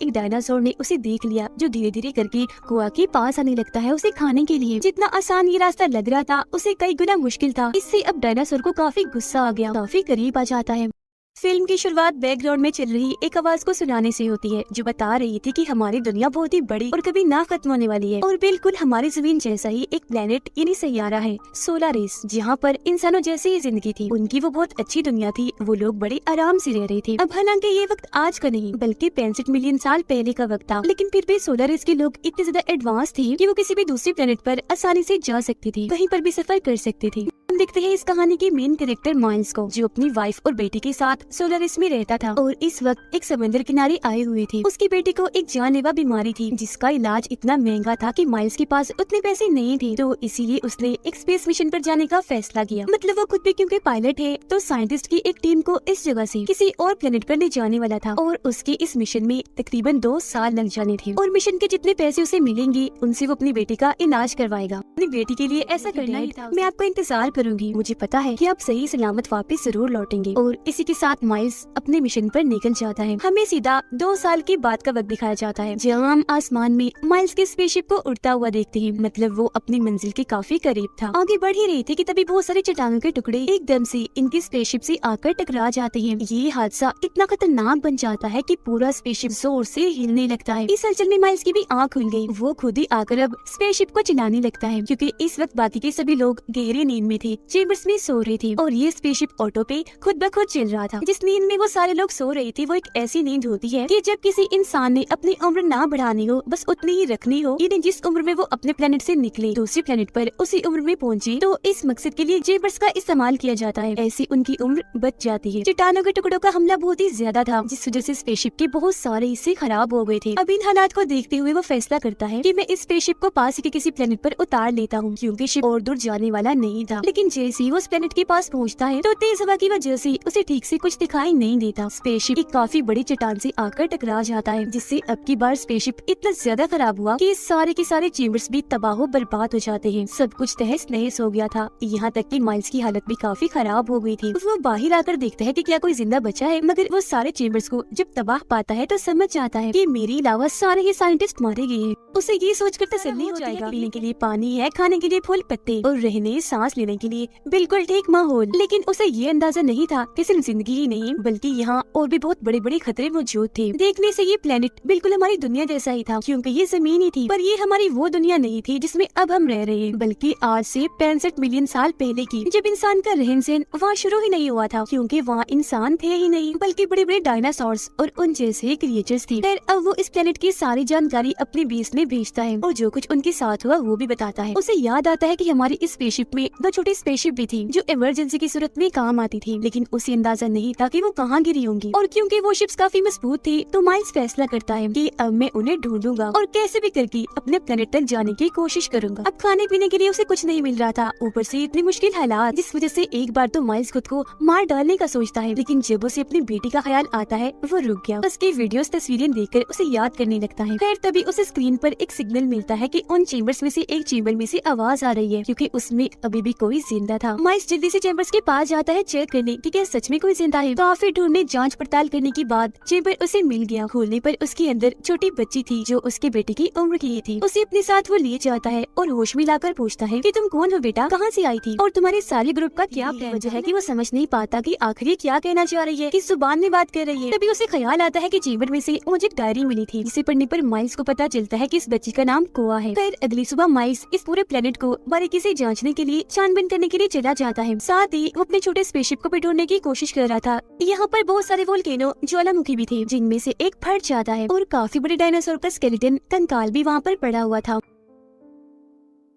एक डायनासोर ने उसे देख लिया जो धीरे धीरे करके कुआ के पास आने लगता है उसे खाने के लिए। जितना आसान ये रास्ता लग रहा था उसे कई गुना मुश्किल था। इससे अब डायनासोर को काफी गुस्सा आ गया, काफी करीब आ जाता है। फिल्म की शुरुआत बैकग्राउंड में चल रही एक आवाज को सुनाने से होती है जो बता रही थी कि हमारी दुनिया बहुत ही बड़ी और कभी ना खत्म होने वाली है और बिल्कुल हमारी जमीन जैसा ही एक प्लेनेट यानी सैयारा है सोलारिस, जहाँ पर इंसानों जैसी ही जिंदगी थी। उनकी वो बहुत अच्छी दुनिया थी, वो लोग बड़े आराम से रह रहे थे। अब हालांकि ये वक्त आज का नहीं बल्कि 65 मिलियन साल पहले का वक्त था, लेकिन फिर भी सोलारिस के लोग इतने ज्यादा एडवांस थे कि वो किसी भी दूसरी प्लेनेट पर आसानी से जा सकती थी, कहीं पर भी सफर कर सकते थे। हम देखते हैं इस कहानी के मेन कैरेक्टर माइल्स को, जो अपनी वाइफ और बेटी के साथ सोलारिस में रहता था और इस वक्त एक समंदर किनारे आए हुए थे। उसकी बेटी को एक जानलेवा बीमारी थी जिसका इलाज इतना महंगा था कि माइल्स के पास उतने पैसे नहीं थे, तो इसीलिए उसने एक स्पेस मिशन पर जाने का फैसला किया। मतलब वो खुद भी क्योंकि पायलट है तो साइंटिस्ट की एक टीम को इस जगह से किसी और प्लेनेट पर ले जाने वाला था और उसके इस मिशन में तकरीबन 2 साल लग जाने थे और मिशन के जितने पैसे उसे मिलेंगे उनसे वो अपनी बेटी का इलाज करवाएगा। अपनी बेटी के लिए ऐसा करना ही था। मैं आपका इंतजार करूंगी, मुझे पता है कि आप सही सलामत वापस जरूर लौटेंगे। और इसी के साथ माइल्स अपने मिशन पर निकल जाता है। हमें सीधा 2 साल के बाद का वक्त दिखाया जाता है जहाँ हम आसमान में माइल्स के स्पेसशिप को उड़ता हुआ देखते हैं। मतलब वो अपनी मंजिल के काफी करीब था, आगे बढ़ ही रही थी कि तभी बहुत सारे चट्टानों के टुकड़े एकदम से इनकी स्पेसशिप से आकर टकरा जाते हैं। ये हादसा इतना खतरनाक बन जाता है कि पूरा स्पेसशिप जोर से हिलने लगता है। इस हलचल में माइल्स की भी आँख खुल गई। वो खुद ही आकर अब स्पेसशिप को चलाने लगता है क्योंकि इस वक्त बाकी के सभी लोग गहरी नींद में थे, चेम्बर्स में सो रहे थे और ये स्पेसशिप ऑटो पे खुद ब खुद चल रहा था। जिस नींद में वो सारे लोग सो रहे थे वो एक ऐसी नींद होती है कि जब किसी इंसान ने अपनी उम्र ना बढ़ानी हो, बस उतनी ही रखनी हो, यानी जिस उम्र में वो अपने प्लेनेट से निकले दूसरी प्लेनेट पर उसी उम्र में पहुंचे, तो इस मकसद के लिए चेम्बर्स का इस्तेमाल किया जाता है। ऐसी उनकी उम्र बच जाती है। चट्टानों के टुकड़ों का हमला बहुत ही ज्यादा था जिस वजह से स्पेसशिप के बहुत सारे हिस्से खराब हो गए थे। अब इन हालात को देखते हुए वो फैसला करता है कि मैं इस स्पेसशिप को पास के किसी प्लेनेट पर उतार लेता हूँ क्योंकि शिप और दूर जाने वाला नहीं था। लेकिन जैसे ही वो उस प्लेनेट के पास पहुँचता है तो तेज हवा की वजह से उसे ठीक से कुछ दिखाई नहीं देता। स्पेसशिप एक काफी बड़ी चट्टान से आकर टकरा जाता है जिससे अब की बार स्पेसशिप इतना ज्यादा खराब हुआ कि सारे के सारे चेम्बर्स भी तबाह बर्बाद हो जाते हैं। सब कुछ तहस नहस हो गया था, यहाँ तक कि माइल्स की हालत भी काफी खराब हो गई थी। वो बाहर आकर देखता है कि क्या कोई जिंदा बचा है, मगर वो सारे चेम्बर्स को जब तबाह पाता है तो समझ जाता है कि मेरे अलावा सारे ही साइंटिस्ट मारे गए हैं। उसे ये सोचकर तसल्ली हो जाएगा, पीने के लिए पानी है, खाने के लिए फूल पत्ते और रहने सांस लेने के लिए बिल्कुल ठीक माहौल। लेकिन उसे ये अंदाजा नहीं था कि सिर्फ जिंदगी ही नहीं बल्कि यहाँ और भी बहुत बड़े बड़े खतरे मौजूद थे। देखने से ये प्लेनेट बिल्कुल हमारी दुनिया जैसा ही था क्योंकि ये जमीन ही थी, पर ये हमारी वो दुनिया नहीं थी जिसमें अब हम रह रहे हैं, बल्कि आज से 65 मिलियन साल पहले की, जब इंसान का रहन सहन वहाँ शुरू ही नहीं हुआ था क्योंकि वहाँ इंसान थे ही नहीं बल्कि बड़े बड़े डायनासोर्स और उन जैसे क्रिएचर्स थी। फिर अब वो इस प्लेनेट की सारी जानकारी अपने बेस में भेजता है और जो कुछ उनके साथ हुआ वो भी बताता है। उसे याद आता है कि हमारी इस स्पेसशिप में 2 छोटी स्पेसशिप भी थी जो इमरजेंसी की सूरत में काम आती थी, लेकिन उसे अंदाजा नहीं था कि वो कहाँ गिरी होंगी। और क्योंकि वो शिप्स काफी मजबूत थी तो माइल्स फैसला करता है कि अब मैं उन्हें ढूंढूंगा और कैसे भी करके अपने प्लेनेट तक जाने की कोशिश करूंगा। अब खाने पीने के लिए उसे कुछ नहीं मिल रहा था, ऊपर से इतनी मुश्किल हालात, जिस वजह से एक बार तो माइल्स खुद को मार डालने का सोचता है, लेकिन जब उसे अपनी बेटी का ख्याल आता है वो रुक गया। उसकी वीडियोस तस्वीरें देखकर उसे याद करने लगता है। खैर तभी उसे स्क्रीन पर एक सिग्नल मिलता है कि उन चेम्बर्स में से एक चेम्बर में से आवाज आ रही है क्योंकि उसमें अभी भी कोई जिंदा था। माइल्स जल्दी से चेम्बर्स के पास जाता है चेक करने कि क्या सच में कोई जिंदा है। काफी ढूंढने जांच पड़ताल करने के बाद चेम्बर उसे मिल गया। खोलने पर उसके अंदर छोटी बच्ची थी जो उसके बेटे की उम्र की थी। उसे अपने साथ वो लिए जाता है और होश में लाकर पूछता है कि तुम कौन हो बेटा, कहाँ से आई थी और तुम्हारे सारे ग्रुप का क्या प्लान? वजह है कि वो समझ नहीं पाता कि आखिर क्या कहना चाह रही है, किस जुबान में बात कर रही है। तभी उसे ख्याल आता है कि चेम्बर में से मुझे एक डायरी मिली थी जिसे पढ़ने पर माइल्स को पता चलता है कि इस बच्ची का नाम कोआ है। फिर अगली सुबह माइल्स इस पूरे प्लेनेट को बारीकी से जांचने के लिए छानबीन करने के लिए चला जाता है। साथ ही वो अपने छोटे स्पेसशिप को भी ढूंढने की कोशिश कर रहा था। यहाँ पर बहुत सारे वोल्केनो ज्वालामुखी भी थे जिनमें से एक फट जाता है और काफी बड़े डायनासोर का स्केलेटन कंकाल भी वहाँ पर पड़ा हुआ था।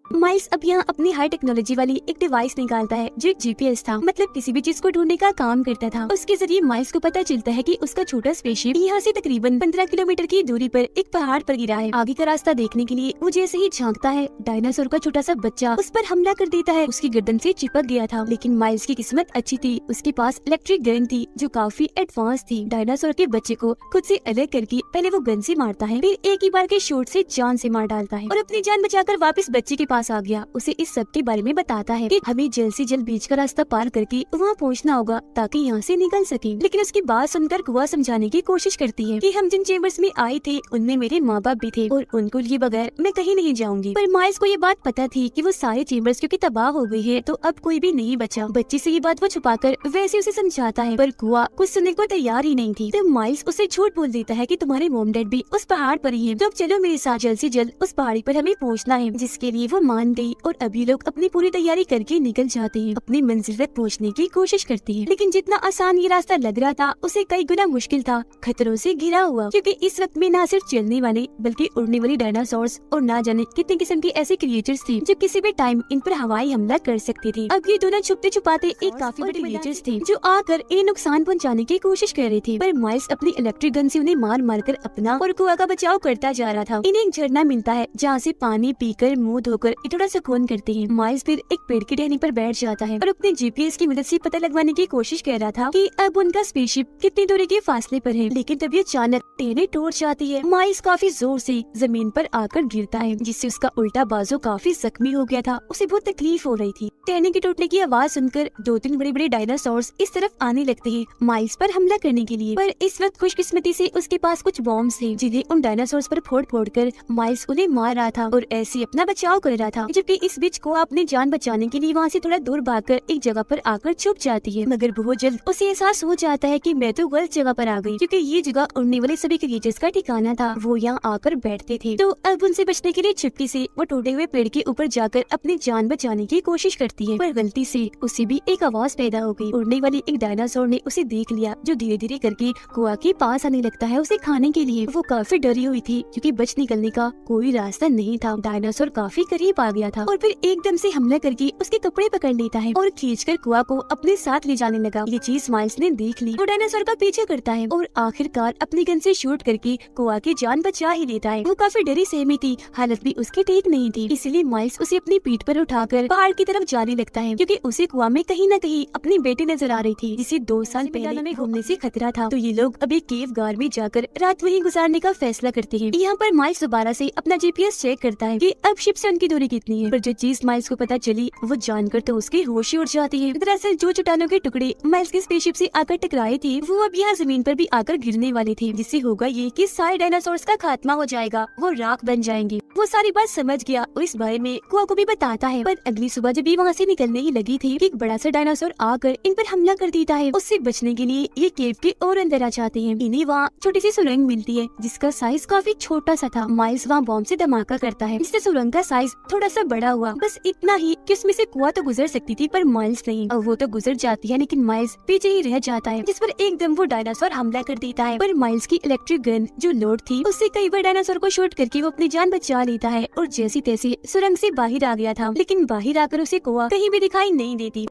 माइल्स अब यहाँ अपनी हाई टेक्नोलॉजी वाली एक डिवाइस निकालता है जो एक जीपीएस था, मतलब किसी भी चीज को ढूंढने का काम करता था। उसके जरिए माइल्स को पता चलता है कि उसका छोटा स्पेसशिप यहाँ से तकरीबन 15 किलोमीटर की दूरी पर एक पहाड़ पर गिरा है। आगे का रास्ता देखने के लिए वो जैसे ही झांकता है डायनासोर का छोटा सा बच्चा उस पर हमला कर देता है। उसकी गर्दन से चिपक गया था, लेकिन माइल्स की किस्मत अच्छी थी, उसके पास इलेक्ट्रिक गन थी जो काफी एडवांस थी। डायनासोर के बच्चे को खुद से अलग करके पहले वो गन से मारता है, फिर एक ही बार के शॉट से जान से मार डालता है और अपनी जान बचाकर वापस बच्चे के पास पास आ गया। उसे इस सब के बारे में बताता है कि हमें जल्द से जल्द बीच का रास्ता पार करके वहाँ पहुँचना होगा ताकि यहाँ से निकल सके। लेकिन उसकी बात सुनकर कुआ समझाने की कोशिश करती है कि हम जिन चेम्बर्स में आए थे उनमें मेरे माँ बाप भी थे और उनको लिए बगैर मैं कहीं नहीं जाऊंगी। पर माइल्स को ये बात पता थी कि वो सारे चेम्बर्स क्योंकि तबाह हो गई है तो अब कोई भी नहीं बचा। बच्चे से ये बात वो छुपाकर वैसे उसे समझाता है, पर कुआ कुछ सुनने को तैयार ही नहीं थी। तो माइल्स उसे झूठ बोल देता है कि तुम्हारे मॉम डैड भी उस पहाड़ पर ही है, तो अब चलो मेरे साथ, जल्द से जल्द उस पहाड़ी पर हमें पहुँचना है। जिसके लिए वो मान गई और अभी लोग अपनी पूरी तैयारी करके निकल जाते हैं, अपनी मंजिल तक पहुँचने की कोशिश करती है। लेकिन जितना आसान ये रास्ता लग रहा था उसे कई गुना मुश्किल था, खतरों से घिरा हुआ, क्योंकि इस वक्त में न सिर्फ चलने वाले बल्कि उड़ने वाली डायनासोर्स और ना जाने कितने किस्म के ऐसे क्रिएचर्स थे जो किसी भी टाइम इन पर हवाई हमला कर सकते थे। अब ये दोनों छुपते छुपाते एक काफी बड़े क्रिएचर्स थे जो आकर इन्हें नुकसान पहुंचाने की कोशिश कर रहे थे, पर माइल्स अपनी इलेक्ट्रिक गन से उन्हें मार मार कर अपना और कुआ का बचाव करता जा रहा था। इन्हें एक झरना मिलता है जहाँ से पानी पीकर मुंह धोकर थोड़ा सुकून करते हैं। माइल्स फिर एक पेड़ की टहनी पर बैठ जाता है और अपने जीपीएस की मदद से पता लगवाने की कोशिश कर रहा था कि अब उनका स्पेसशिप कितनी दूरी के फासले पर है। लेकिन तभी अचानक टहनी टूट जाती है। माइल्स काफी जोर से जमीन पर आकर गिरता है जिससे उसका उल्टा बाजू काफी जख्मी हो गया था। उसे बहुत तकलीफ हो रही थी। टहनी के टूटने की आवाज सुनकर 2-3 बड़े बड़े डायनासोर्स इस तरफ आने लगते हैं माइल्स पर हमला करने के लिए। पर इस वक्त खुशकिस्मती से उसके पास कुछ बॉम्ब्स थे जिन्हें उन डायनासोर्स पर फोड़ फोड़ कर माइल्स उन्हें मार रहा था और ऐसे अपना बचाव कर रहा था। जबकि इस बीच को अपनी जान बचाने के लिए वहाँ से थोड़ा दूर भागकर एक जगह पर आकर छुप जाती है, मगर बहुत जल्द उसे एहसास हो जाता है कि मैं तो गलत जगह पर आ गई, क्योंकि ये जगह उड़ने वाले सभी क्रिएचर्स का ठिकाना था। वो यहाँ आकर बैठते थे। तो अब उनसे बचने के लिए चुपके से वो टूटे हुए पेड़ के ऊपर जाकर अपनी जान बचाने की कोशिश करती है, पर गलती से उसे भी एक आवाज पैदा हो गई। उड़ने वाली एक डायनासोर ने उसे देख लिया जो धीरे धीरे करके कुआ के पास आने लगता है उसे खाने के लिए। वो काफी डरी हुई थी क्योंकि बच निकलने का कोई रास्ता नहीं था। डायनासोर काफी करीब आ गया था और फिर एकदम से हमला करके उसके कपड़े पकड़ लेता है और खींचकर कुआ को अपने साथ ले जाने लगा। ये चीज माइल्स ने देख ली। वो डायनासोर का पीछे करता है और आखिरकार अपनी गन से शूट करके कुआ की जान बचा ही लेता है। वो काफी डरी सहमी थी, हालत भी उसकी ठीक नहीं थी, इसलिए माइल्स उसे अपनी पीठ पर उठाकर पहाड़ की तरफ जाने लगता है, क्योंकि उसे कुआ में कहीं न कहीं अपनी बेटी नजर आ रही थी जिसे 2 साल पहले में घूमने से खतरा था। तो ये लोग अभी केव गार में जाकर रात वहीं गुजारने का फैसला करते हैं। यहाँ पर माइल्स दोबारा से अपना जीपीएस चेक करता है कि अब शिप से उनकी दूरी कितनी है, पर जो चीज माइल्स को पता चली वो जानकर तो उसकी होश ही उड़ जाती है। दरअसल जो चट्टानों के टुकड़े माइल्स की स्पेसशिप से आकर टकराए थे वो अब यहाँ जमीन पर भी आकर गिरने वाले थे, जिससे होगा ये कि सारे डायनासोर्स का खात्मा हो जाएगा, वो राख बन जाएंगे। वो सारी बात समझ गया और इस बारे में कुआ को भी बताता है। पर अगली सुबह जब ये वहाँ से निकलने ही लगी थी कि एक बड़ा सा डायनासोर आकर इन पर हमला कर देता है। उससे बचने के लिए ये केव के और अंदर आ जाते हैं। इन्हें वहाँ छोटी सी सुरंग मिलती है जिसका साइज काफी छोटा सा था। माइल्स वहाँ बॉम्ब से धमाका करता है जिससे सुरंग का साइज थोड़ा सा बड़ा हुआ, बस इतना ही कि उसमें से कुआ तो गुजर सकती थी पर माइल्स नहीं। अब वो तो गुजर जाती है लेकिन माइल्स पीछे ही रह जाता है, जिस पर एकदम वो डायनासोर हमला कर देता है। पर माइल्स की इलेक्ट्रिक गन जो लोड थी उससे कई बार डायनासोर को शूट करके वो अपनी जान बचा लेता है और जैसी तैसी सुरंग से बाहर आ गया था। लेकिन बाहर आकर उसे कुआ कहीं भी दिखाई नहीं देती।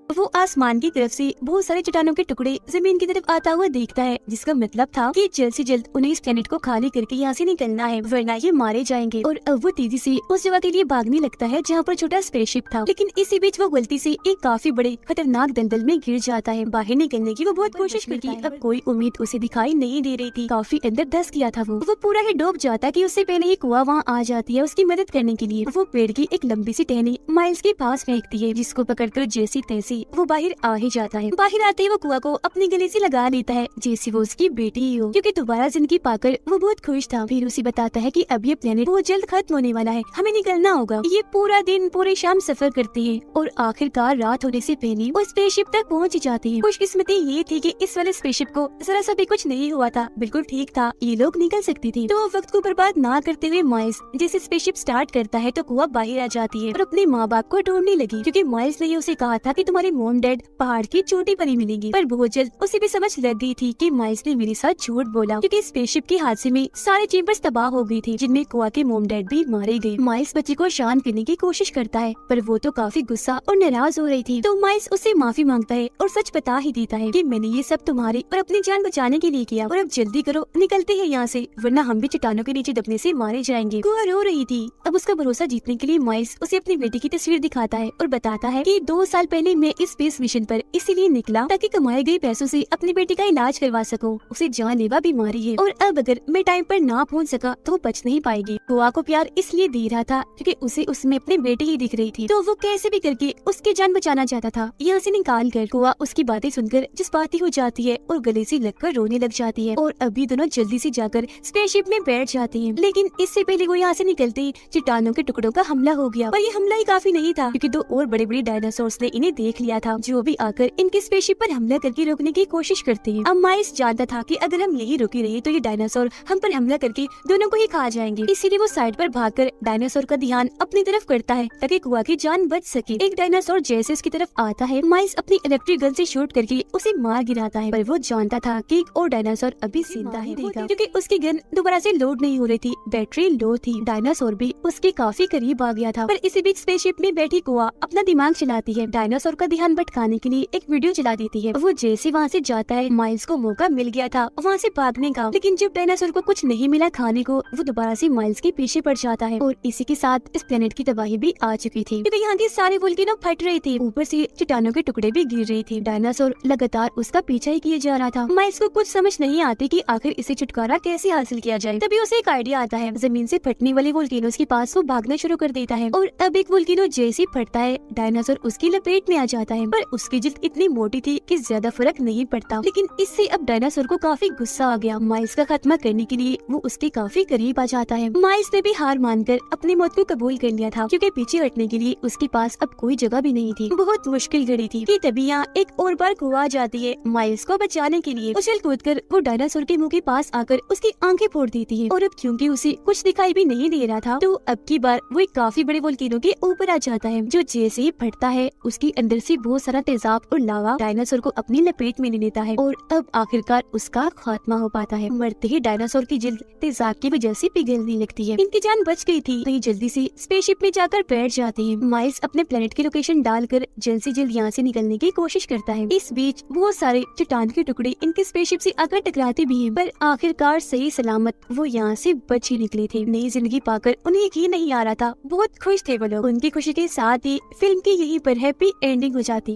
वो आसमान की तरफ से बहुत सारे चट्टानों के टुकड़े जमीन की तरफ आता हुआ देखता है, जिसका मतलब था कि जल्द से जल्द उन्हें इस प्लेनेट को खाली करके यहाँ से निकलना है, वरना ये मारे जाएंगे। और अब वो तेजी से उस जगह के लिए भागने लगता है जहाँ पर छोटा स्पेसशिप था। लेकिन इसी बीच वो गलती से एक काफी बड़े खतरनाक दलदल में गिर जाता है। बाहर निकलने की वो बहुत कोशिश करती है, अब कोई उम्मीद उसे दिखाई नहीं दे रही थी। काफी अंदर धंस गया था वो पूरा ही डूब जाता कि उससे पहले ही कुआ वहाँ आ जाती है उसकी मदद करने के लिए। वो पेड़ की एक लंबी सी टहनी माइल्स के पास फेंकती है, जिसको पकड़कर जैसी तैसी वो बाहर आ ही जाता है। बाहर आते ही वो कुआ को अपने गले से लगा लेता है जैसे वो उसकी बेटी ही हो, क्योंकि दोबारा जिंदगी पाकर वो बहुत खुश था। फिर उसे बताता है कि अब ये प्लेनेट बहुत जल्द खत्म होने वाला है, हमें निकलना होगा। ये पूरा दिन पूरी शाम सफर करते हैं और आखिरकार रात होने से पहले वो स्पेसशिप तक पहुंच जाती है। खुशकिस्मती ये थी कि इस वाले स्पेसशिप को जरा सा भी कुछ नहीं हुआ था, बिल्कुल ठीक था, ये लोग निकल सकती थी। तो वक्त को बर्बाद ना करते हुए माइल्स जैसे स्पेसशिप स्टार्ट करता है तो कुआ बाहर आ जाती है और अपने माँ बाप को ढूंढने लगी, क्योंकि माइल्स ने उसे कहा था कि तुम्हारे मॉम डैड पहाड़ की चोटी पर ही मिलेंगी। पर बहुत जल्द उसे भी समझ लग गई थी कि माइल्स ने मेरे साथ झूठ बोला, क्योंकि स्पेसशिप के हादसे में सारे चेम्बर्स तबाह हो गई थी, जिनमें कुआ के मॉम डैड भी मारे गए। माइल्स बच्चे को शांत करने की कोशिश करता है पर वो तो काफी गुस्सा और नाराज हो रही थी। तो माइल्स उससे माफी मांगता है और सच बता ही देता है कि मैंने ये सब तुम्हारे और अपनी जान बचाने के लिए किया और अब जल्दी करो, निकलते हैं यहाँ से, वरना हम भी चट्टानों के नीचे दबने से मारे जाएंगे। कुआ रो रही थी। अब उसका भरोसा जीतने के लिए माइल्स उसे अपनी बेटी की तस्वीर दिखाता है और बताता है कि 2 साल पहले मैं इस स्पेस मिशन पर इसीलिए निकला ताकि कमाए गए पैसों से अपनी बेटी का इलाज करवा सको। उसे जानलेवा बीमारी है और अब अगर मैं टाइम पर ना पहुंच सका तो बच नहीं पाएगी। कुआ को प्यार इसलिए दे रहा था क्योंकि उसे उसमें अपनी बेटी ही दिख रही थी, तो वो कैसे भी करके उसकी जान बचाना चाहता था। यहाँ से निकाल कर कुआ उसकी बातें सुनकर जज्बाती हो जाती है और गले से लगकर रोने लग जाती है और अभी दोनों जल्दी से जाकर स्पेसशिप में बैठ जाती हैं। लेकिन इससे पहले वो यहाँ से निकलते ही चट्टानों के टुकड़ों का हमला हो गया। पर ये हमला ही काफी नहीं था क्योंकि दो और बड़े बड़े डायनासोर्स ने इन्हें देख लिया था, जो भी आकर इनके स्पेसशिप पर हमला करके रोकने की कोशिश करते हैं। अब माइल्स जानता था कि अगर हम यही रुके रहे तो ये डायनासोर हम पर हमला करके दोनों को ही खा जाएंगे। इसीलिए वो साइड पर भागकर डायनासोर का ध्यान अपनी तरफ करता है ताकि कुआ की जान बच सके। एक डायनासोर जैसे उसकी तरफ आता है, माइल्स अपनी इलेक्ट्रिक गन से शूट करके उसे मार गिराता है, पर वो जानता था कि एक और डायनासोर अभी जिंदा ही रहेगा क्योंकि उसकी गन दोबारा से लोड नहीं हो रही थी, बैटरी लो थी। डायनासोर भी उसके काफी करीब आ गया था, पर इसी बीच स्पेसशिप में बैठी कुआ अपना दिमाग चलाती है। डायनासोर का ध्यान भटकाने के लिए एक वीडियो चला देती है। वो जैसे वहाँ से जाता है, माइल्स को मौका मिल गया था वहाँ से भागने का, लेकिन जब डायनासोर को कुछ नहीं मिला खाने को, वो दोबारा से माइल्स के पीछे पड़ जाता है और इसी के साथ इस प्लेनेट की तबाही भी आ चुकी थी क्योंकि यहाँ के सारे वोल्केनो फट रहे थे, ऊपर से चट्टानों के टुकड़े भी गिर रहे थे। डायनासोर लगातार उसका पीछा ही किए जा रहा था। माइल्स को कुछ समझ नहीं आती कि आखिर इसे छुटकारा कैसे हासिल किया जाए। तभी उसे एक आइडिया आता है, जमीन से फटने वाले वोल्केनोस के पास वो भागना शुरू कर देता है और अब एक वोल्केनो जैसे फटता है, डायनासोर उसकी लपेट में आ जाता है, पर उसकी जिल्द इतनी मोटी थी कि ज्यादा फर्क नहीं पड़ता। लेकिन इससे अब डायनासोर को काफी गुस्सा आ गया। माइल्स का खात्मा करने के लिए वो उसके काफी करीब आ जाता है। माइल्स ने भी हार मानकर अपनी मौत को कबूल कर लिया था क्योंकि पीछे हटने के लिए उसके पास अब कोई जगह भी नहीं थी। बहुत मुश्किल घड़ी थी कि तभी यहाँ एक और बार कुआ आ जाती है। माइल्स को बचाने के लिए उछल कूदकर वो डायनासोर के मुंह के पास आकर उसकी आंखें फोड़ देती है और अब क्योंकि उसे कुछ दिखाई भी नहीं दे रहा था तो अब की बार वो एक काफी बड़े वोल्केनो के ऊपर आ जाता है, जो जैसे ही फटता है उसके अंदर से बहुत सारा तेजाब और लावा डायनासोर को अपनी लपेट में ले लेता है और अब आखिरकार उसका खात्मा हो पाता है। मरते ही डायनासोर की जिल्द तेजाब की वजह से पिघलने लगती है। इनकी जान बच गई थी तो ये जल्दी से स्पेसशिप में जाकर बैठ जाते हैं। माइल्स अपने प्लेनेट की लोकेशन डालकर जल्द से जल्द यहाँ से निकलने की कोशिश करता है। इस बीच बहुत सारे चट्टान के टुकड़े इनके स्पेसशिप से आकर टकराते भी हैं, पर आखिरकार सही सलामत वो यहाँ से बच ही निकले थे। नई जिंदगी पाकर उन्हें यकीन नहीं आ रहा था, बहुत खुश थे वो लोग। उनकी खुशी के साथ ही फिल्म की यहीं पर हैप्पी एंडिंग हो जाती।